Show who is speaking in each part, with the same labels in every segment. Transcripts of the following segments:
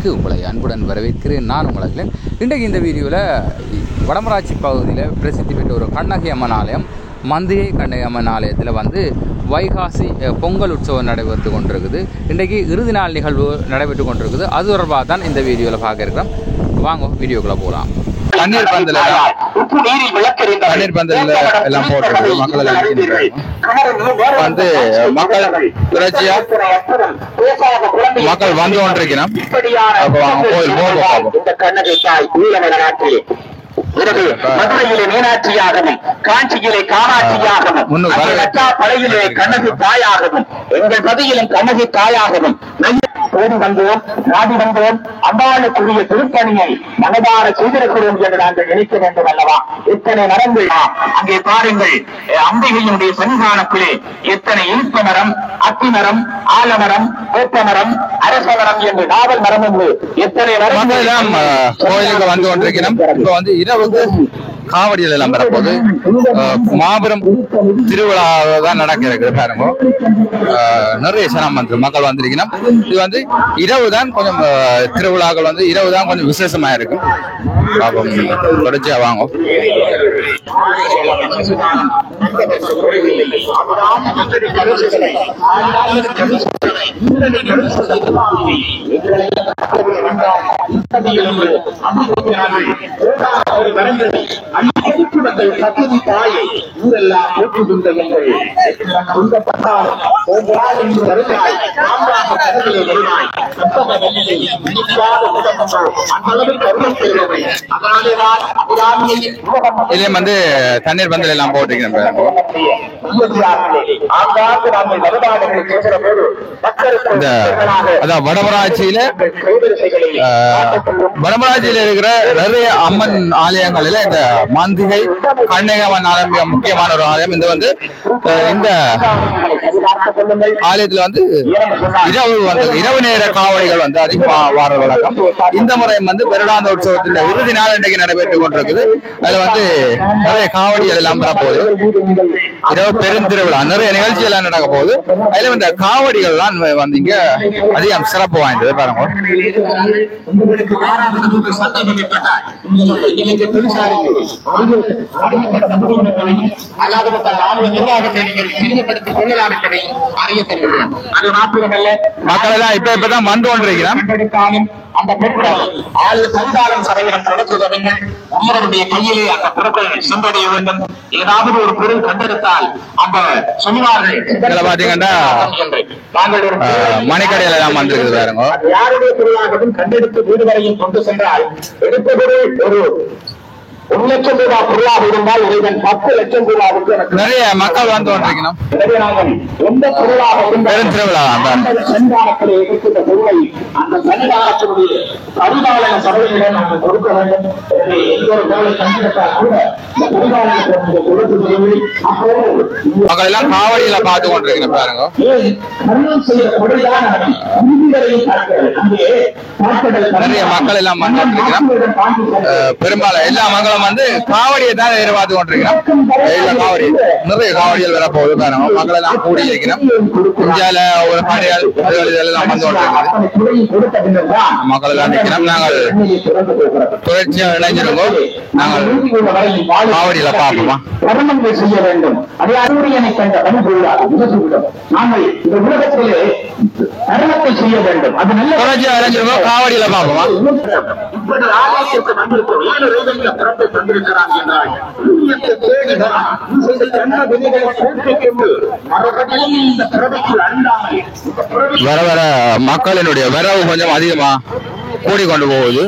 Speaker 1: சேனலுக்கு உங்களை அன்புடன் வரவேற்கிறேன். நான் உங்களை இன்றைக்கு இந்த வீடியோவில் வடமராட்சி பகுதியில் பிரசித்தி பெற்ற ஒரு கண்ணகி அம்மன் ஆலயம் மந்திகை கண்ணகி அம்மன் ஆலயத்தில் வைகாசி பொங்கல் உற்சவம் நடைபெற்று கொண்டிருக்குது. இன்றைக்கு இறுதி நாள் நிகழ்வு நடைபெற்று கொண்டிருக்குது. அது தொடர்பாக தான் இந்த வீடியோவில் பார்க்க இருக்கிறோம். வாங்க வீடியோக்குள்ளே போகலாம். தண்ணீர் பந்தல் எல்லாம் போட்டு மக்கள் மக்கள் தொடர்ச்சியா மக்கள் வந்து கொண்டிருக்கிறோம். கோயில்
Speaker 2: மதுரையிலே மீனாட்சியாகவும் காஞ்சியிலே காமாட்சியாகவும் பழையிலே கண்ணகி தாயாகவும் எங்கள் பதியிலும் கண்ணகி தாயாகவும் தேடி வந்தோம், நாடி வந்தோம். அம்பாளுக்குரிய திருப்பணியை மனதார செய்திருக்கிறோம் என்று நாங்கள் நினைக்க வேண்டும் அல்லவா? எத்தனை மரங்கள் அங்கே பாருங்கள். அம்பிகையினுடைய சன்னிதானத்திலே எத்தனை இல்ப மரம், அத்தி மரம், ஆலமரம், வேப்பமரம், அரச மரம் என்று நாவல் மரம் என்று எத்தனை மரம்
Speaker 1: கோயிலுக்கு வந்து கொண்டிருக்கிறோம். இப்ப வந்து இரவுக்கு காவடிகள் எல்லாம் வரப்போது மாபெரும் திருவிழா தான் நடக்கிறது. பாருங்க, நிறைய சனம் வந்து மக்கள் வந்திருக்கணும். இது வந்து இரவு தான் கொஞ்சம் திருவிழாக்கள் வந்து இரவு தான் கொஞ்சம் விசேஷமா இருக்கு. தொடர்ச்சியா வாங்க. இதுலயும் வந்து தண்ணீர் பந்தல் எல்லாம் போட்டிருக்கேன். வடமராட்சியில இருக்கிற நிறைய அம்மன் ஆலயங்களில இந்த மந்திகை கண்ணகி அம்மன் ஆலயம் முக்கியமான ஒரு ஆலயம். இது வந்து இந்த ஆலயத்துல வந்து இரவு நேர காவடிகள் வந்து அதிகமா வார வழக்கம். இந்த முறை வந்து வருடாந்த உற்சவத்தின் இறுதி நாள் இன்றைக்கு நடைபெற்றுக் கொண்டிருக்குது. அதுல வந்து நிறைய காவடிகள் எல்லாம் வரப்போகுது. இரவு பெருந்திருவிழா நிறைய நிகழ்ச்சி எல்லாம் நடக்க போகுது. அதுல இந்த காவடிகள் எல்லாம் வந்து இங்க அதிகம் சிறப்பு வாய்ந்தது. பாருங்க, மக்கள் எல்லாம் இப்பதான் வந்து கொண்டிருக்கிறோம்.
Speaker 2: அந்த பெண்கள் ஆளு சந்தானம் சபையிடம் தொடர்புடைய உங்களுடைய கையிலே அந்த பொருட்கள் சென்றடைய வேண்டும். ஏதாவது ஒரு பொருள் கண்டெடுத்தால் அந்த சொல்லுவார்கள்
Speaker 1: பாத்தீங்கன்னா மணிக்கடையில எல்லாம் வந்திருக்குது. பாருங்க,
Speaker 2: யாருடைய பொருளாகவும் கண்டெடுத்து வீடு வரையும் கொண்டு சென்றால் எடுத்த பொருள் ஒரு 1 லட்சம் ரூபாய் பொருளாக இருந்தால் இறைவன் 10 லட்சம் ரூபாவுக்கு
Speaker 1: நிறைய மக்கள் வந்து கொண்டிருக்கணும்.
Speaker 2: எந்த பொருளாக
Speaker 1: இருந்தாலும்
Speaker 2: சன்னிதானத்திலே இருக்கின்ற பொருளை அந்த சன்னிதானத்தினுடைய பரிபாலன சபையிலே நாங்கள் கொடுக்க வேண்டும். எந்த ஒரு பொருளை கண்டிப்பால் கூட இந்த பரிபாலனத்திற்கு கொடுத்து அப்போது
Speaker 1: மக்கள் எல்லாம் காவடியில பார்த்து கொண்டிருக்கணும். பாருங்க,
Speaker 2: செய்த பொருளான விதிகளையும்
Speaker 1: நிறைய மக்கள் எல்லாம் வந்து கொண்டிருக்கிறோம். பெரும்பாலும் எல்லா மக்களும் வந்து காவடியை தான் எதிர்பார்த்து கொண்டிருக்கிறோம். காவடி நிறைய காவடிகள் வர போகுது. பாருங்க, மக்கள் எல்லாம் கூடி இருக்கிறோம். இந்தியால ஒரு பாண்டியால் எல்லாம் வந்து கொண்டிருக்கிறோம். மக்கள் எல்லாம் நிற்கிறோம். நாங்கள் தொடர்ச்சியா இணைஞ்சிருக்கோம். நாங்கள் காவடியில பார்ப்போமா
Speaker 2: செய்ய வேண்டும். அதை அறிவுரையை கண்ட நாங்கள் இந்த உலகத்திலே தர்மத்தை செய்ய வேண்டும். அது நல்ல
Speaker 1: தொடர்ச்சியா இணைஞ்சிருக்கோம். காவடியில பார்ப்போமா.
Speaker 2: இப்படி ஆலயத்துக்கு வந்திருக்கும் 7 பிறப்பை தந்திருக்கிறான் என்றால்
Speaker 1: வர வர மக்களினுடைய வரவு கொஞ்சம் அதிகமா கூடிக்கொண்டு போகுது.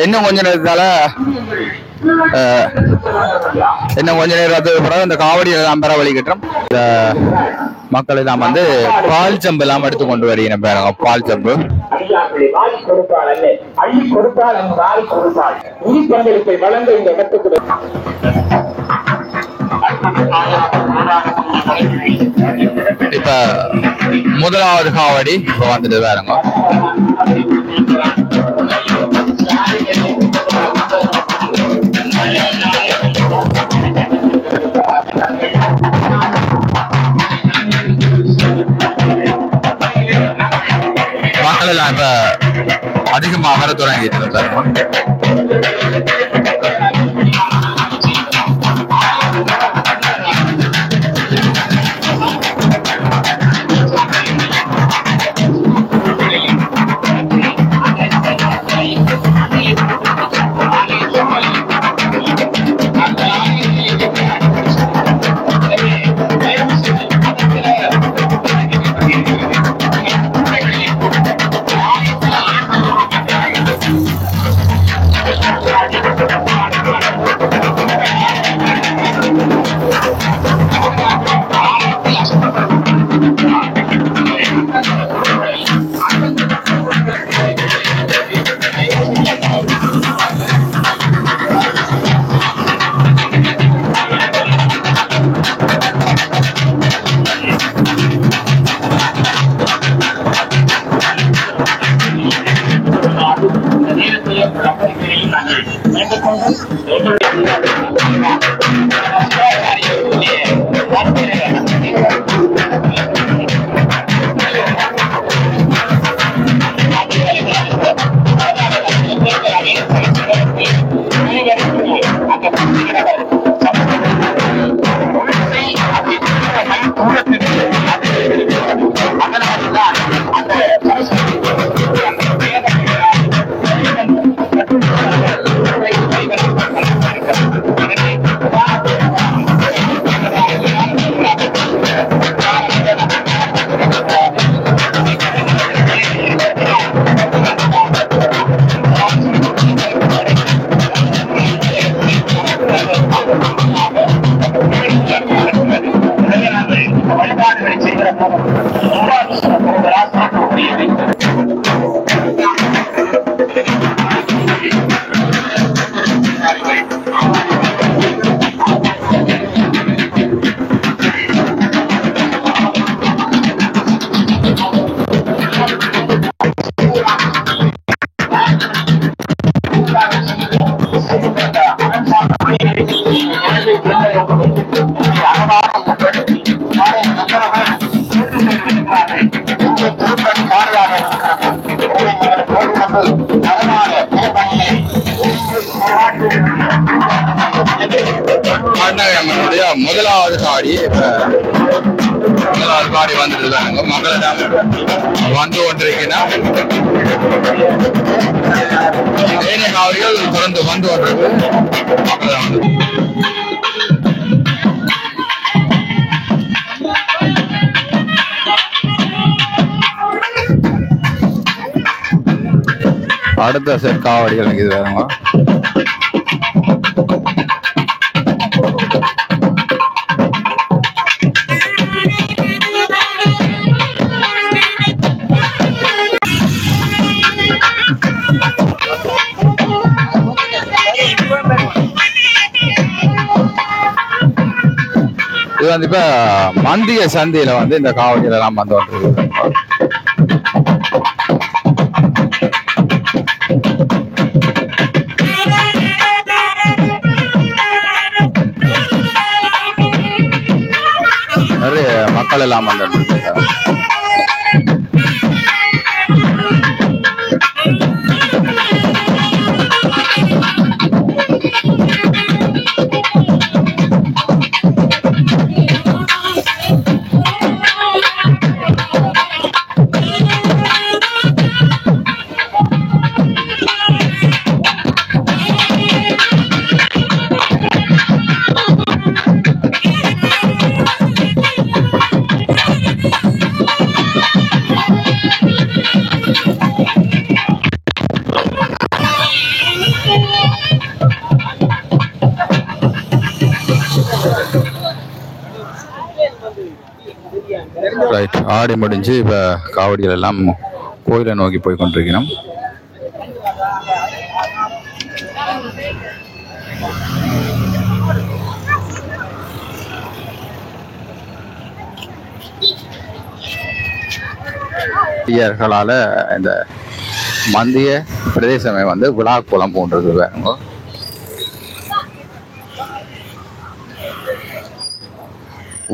Speaker 1: இன்னும் கொஞ்ச நேரத்தால இந்த காவடி எல்லாம் பெற வழிகிட்டோம். மக்கள் எல்லாம் வந்து பால் சம்பு எல்லாம் எடுத்து கொண்டு வருகிறேன். பாருங்க, பால் சம்பு
Speaker 2: வளர்ந்த இந்த இடத்துக்கு
Speaker 1: இப்ப முதலாவது காவடி இப்ப வந்துட்டு பாருங்க. அதிகமாக வர தொடங்கிட்டு. முதலாவது காடி வந்துருக்காங்க. மக்களிடம் வந்து கொண்டிருக்கிறார். ஏனைய காவடிகள் தொடர்ந்து வந்து கொண்டிருக்கு. மக்களிடம் வந்து அடுத்த செட் காவடிகள் இது வேறுங்க. இது வந்து இப்ப மந்திய சந்தையில வந்து இந்த காவடிகள் எல்லாம் வந்து வந்துருக்கு. நிறைய மக்கள் எல்லாம் வந்து ஆடி முடிஞ்சு இப்ப காவடிகள் எல்லாம் கோயிலை நோக்கி போய் கொண்டிருக்கிறோம். இந்த மந்திய பிரதேசமே வந்து விழா குளம் போன்றது வேணுங்க.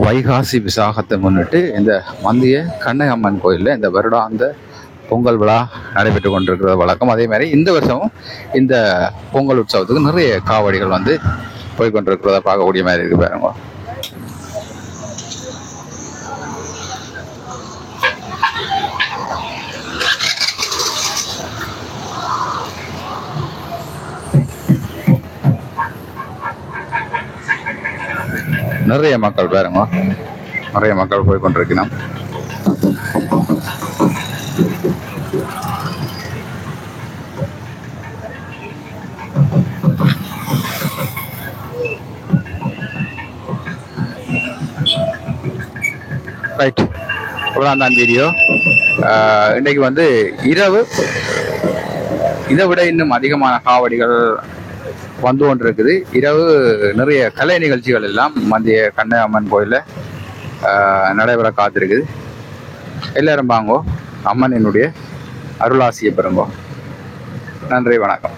Speaker 1: வைகாசி விசாகத்தை முன்னிட்டு இந்த மந்திய கண்ணகம்மன் கோயிலில் இந்த வருடாந்த பொங்கல் விழா நடைபெற்று கொண்டிருக்கிறது வழக்கம். அதே மாதிரி இந்த வருஷமும் இந்த பொங்கல் உற்சவத்துக்கு நிறைய காவடிகள் வந்து போய்கொண்டிருக்கிறத பார்க்கக்கூடிய மாதிரி இருக்கு பாருங்க. நிறைய மக்கள் பாருங்க, நிறைய மக்கள் போய் கொண்டிருக்கணும். ரைட், அவ்வளோதான் வீடியோ. இன்னைக்கு வந்து இரவு இதை விட இன்னும் அதிகமான காவடிகள் வந்து கொண்டிருக்குது. இரவு நிறைய கலை நிகழ்ச்சிகள் எல்லாம் மத்திய கண்ணம்மன் கோயிலில் நடைபெற காத்திருக்குது. எல்லாரும் வாங்கோ, அம்மனினுடைய அருளாசியை பெறுங்கோ. நன்றி, வணக்கம்.